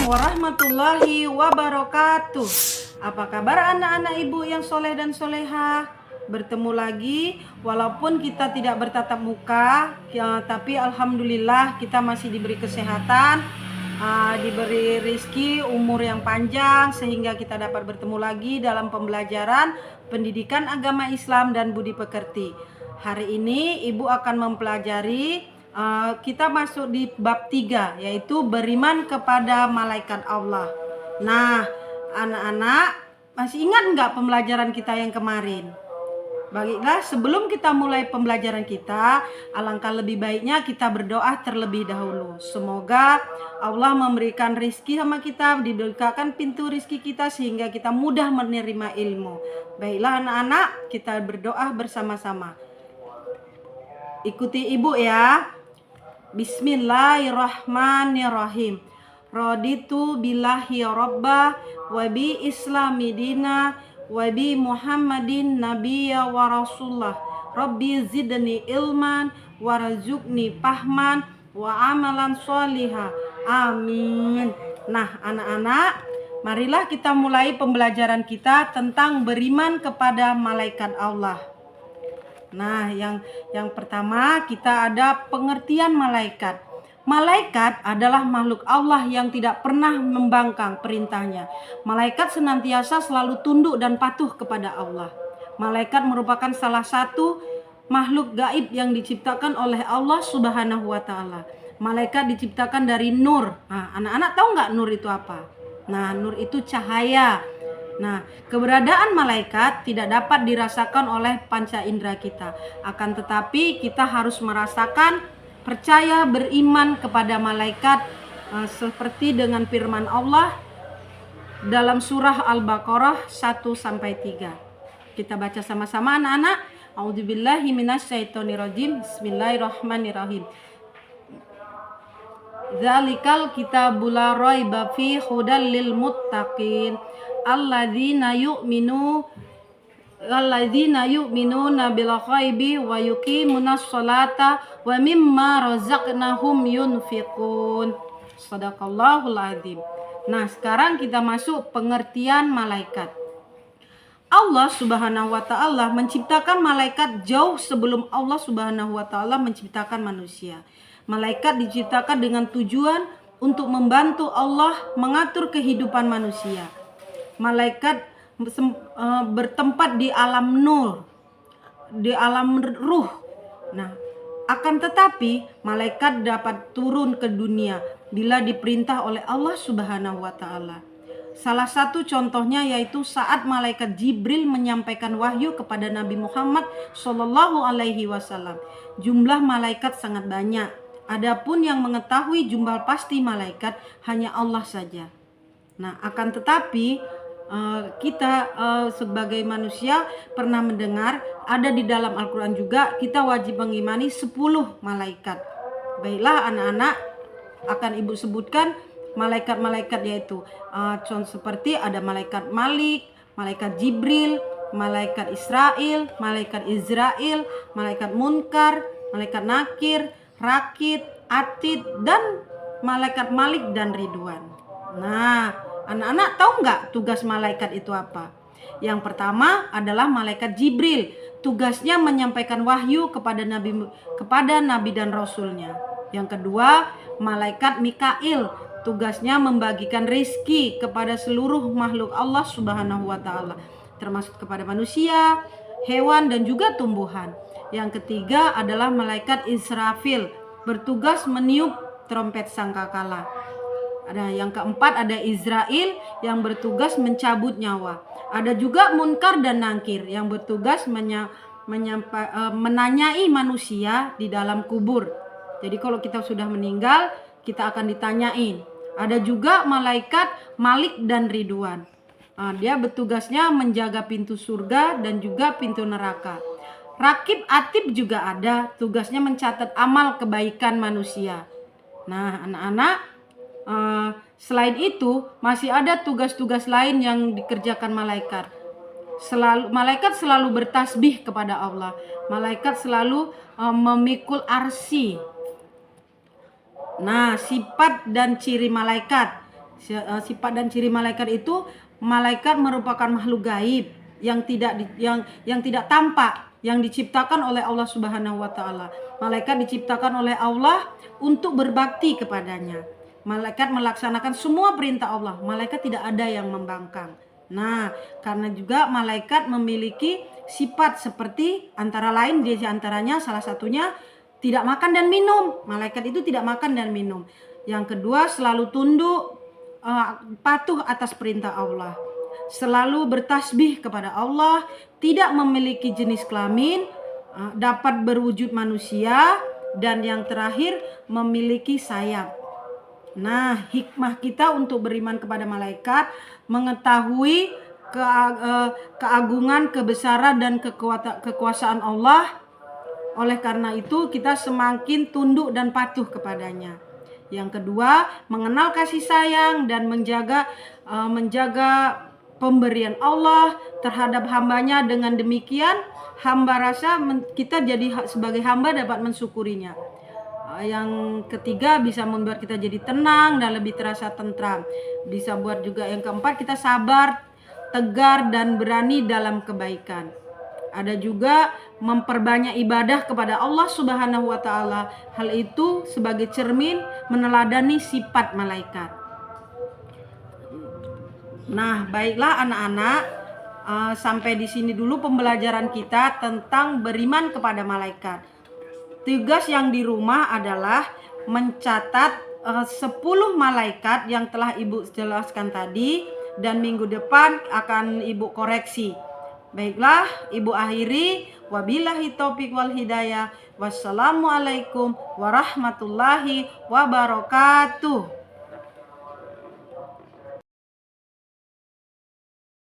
warahmatullahi wabarakatuh. Apa kabar anak-anak ibu yang soleh dan soleha? Bertemu lagi, walaupun kita tidak bertatap muka ya, tapi alhamdulillah kita masih diberi kesehatan, diberi rezeki umur yang panjang, sehingga kita dapat bertemu lagi dalam pembelajaran pendidikan agama Islam dan budi pekerti. Hari ini ibu akan mempelajari, kita masuk di bab 3, yaitu beriman kepada malaikat Allah. Nah, anak-anak masih ingat nggak pembelajaran kita yang kemarin? Baiklah, sebelum kita mulai pembelajaran kita, alangkah lebih baiknya kita berdoa terlebih dahulu. Semoga Allah memberikan rizki sama kita, dibukakan pintu rizki kita sehingga kita mudah menerima ilmu. Baiklah anak-anak, kita berdoa bersama-sama. Ikuti ibu ya. Bismillahirrahmanirrahim. Raditu billahi robba wa bi islami dina wa bi muhammadin nabiyya wa rasulullah. Rabbi zidni ilman warzuqni fahman wa amalan sholihah. Amin. Nah anak-anak, marilah kita mulai pembelajaran kita tentang beriman kepada malaikat Allah. Nah, yang pertama kita ada pengertian malaikat. Malaikat adalah makhluk Allah yang tidak pernah membangkang perintahnya. Malaikat senantiasa selalu tunduk dan patuh kepada Allah. Malaikat merupakan salah satu makhluk gaib yang diciptakan oleh Allah Subhanahu wa Ta'ala. Malaikat diciptakan dari nur. Nah, anak-anak tahu nggak nur itu apa? Nah, nur itu cahaya. Nah, keberadaan malaikat tidak dapat dirasakan oleh panca indera kita. Akan tetapi kita harus merasakan, percaya, beriman kepada malaikat seperti dengan firman Allah dalam surah Al-Baqarah 1-3. Kita baca sama-sama anak-anak. A'udzubillahi minasyaitonirrajim. Bismillahirrahmanirrahim. Zalikal kitabul la raiba fi hudal lil muttaqin alladzina yu'minuna bil ghaibi wa yuqimunas sholata wa mimma razaqnahum yunfiqun. Shadaqallahul azim. Nah, sekarang kita masuk pengertian malaikat. Allah Subhanahu wa Ta'ala menciptakan malaikat jauh sebelum Allah Subhanahu wa Ta'ala menciptakan manusia. Malaikat diciptakan dengan tujuan untuk membantu Allah mengatur kehidupan manusia. Malaikat bertempat di alam nur, di alam ruh. Nah, akan tetapi malaikat dapat turun ke dunia bila diperintah oleh Allah Subhanahu wa Ta'ala. Salah satu contohnya yaitu saat malaikat Jibril menyampaikan wahyu kepada Nabi Muhammad Shallallahu Alaihi Wasallam. Jumlah malaikat sangat banyak. Adapun yang mengetahui jumlah pasti malaikat hanya Allah saja. Nah, akan tetapi kita sebagai manusia pernah mendengar ada di dalam Al-Quran juga kita wajib mengimani 10 malaikat. Baiklah anak-anak, akan ibu sebutkan malaikat-malaikat yaitu contoh seperti ada malaikat Malik, malaikat Jibril, malaikat Israel, malaikat Izrail, malaikat Munkar, malaikat Nakir, Rakit, Atid, dan malaikat Malik dan Ridwan. Nah, anak-anak tahu nggak tugas malaikat itu apa? Yang pertama adalah malaikat Jibril. Tugasnya menyampaikan wahyu kepada nabi dan rasulnya. Yang kedua, malaikat Mikail. Tugasnya membagikan rezeki kepada seluruh makhluk Allah Subhanahu wa Ta'ala, termasuk kepada manusia, hewan, dan juga tumbuhan. Yang ketiga adalah malaikat Israfil, bertugas meniup trompet sangkakala. Ada yang keempat ada Izrail yang bertugas mencabut nyawa. Ada juga Munkar dan Nakir yang bertugas menanyai manusia di dalam kubur. Jadi kalau kita sudah meninggal, kita akan ditanyain. Ada juga malaikat Malik dan Ridwan. Dia bertugasnya menjaga pintu surga dan juga pintu neraka. Rakib Atib juga ada, tugasnya mencatat amal kebaikan manusia. Nah anak-anak, selain itu masih ada tugas-tugas lain yang dikerjakan malaikat. Malaikat selalu bertasbih kepada Allah. Malaikat selalu memikul arsy. Nah, sifat dan ciri malaikat. Sifat dan ciri malaikat itu, malaikat merupakan makhluk gaib yang tidak tampak, yang diciptakan oleh Allah Subhanahu wa taala. Malaikat diciptakan oleh Allah untuk berbakti kepadanya. Malaikat melaksanakan semua perintah Allah. Malaikat tidak ada yang membangkang. Nah, karena juga malaikat memiliki sifat seperti antara lain di antaranya salah satunya tidak makan dan minum. Malaikat itu tidak makan dan minum. Yang kedua, selalu tunduk, patuh atas perintah Allah. Selalu bertasbih kepada Allah, tidak memiliki jenis kelamin, dapat berwujud manusia, dan yang terakhir memiliki sayap. Nah, hikmah kita untuk beriman kepada malaikat, mengetahui keagungan, kebesaran, dan kekuasaan Allah. Oleh karena itu kita semakin tunduk dan patuh kepadanya. Yang kedua, mengenal kasih sayang dan menjaga pemberian Allah terhadap hambanya. Dengan demikian hamba rasa kita jadi sebagai hamba dapat mensyukurinya. Yang ketiga, bisa membuat kita jadi tenang dan lebih terasa tentram. Bisa buat juga yang keempat, kita sabar, tegar, dan berani dalam kebaikan. Ada juga memperbanyak ibadah kepada Allah Subhanahu wa taala. Hal itu sebagai cermin meneladani sifat malaikat. Nah, baiklah anak-anak, sampai di sini dulu pembelajaran kita tentang beriman kepada malaikat. Tugas yang di rumah adalah mencatat 10 malaikat yang telah Ibu jelaskan tadi, dan minggu depan akan Ibu koreksi. Baiklah, Ibu akhiri. Wabillahi taufik wal hidayah. Wassalamualaikum warahmatullahi wabarakatuh.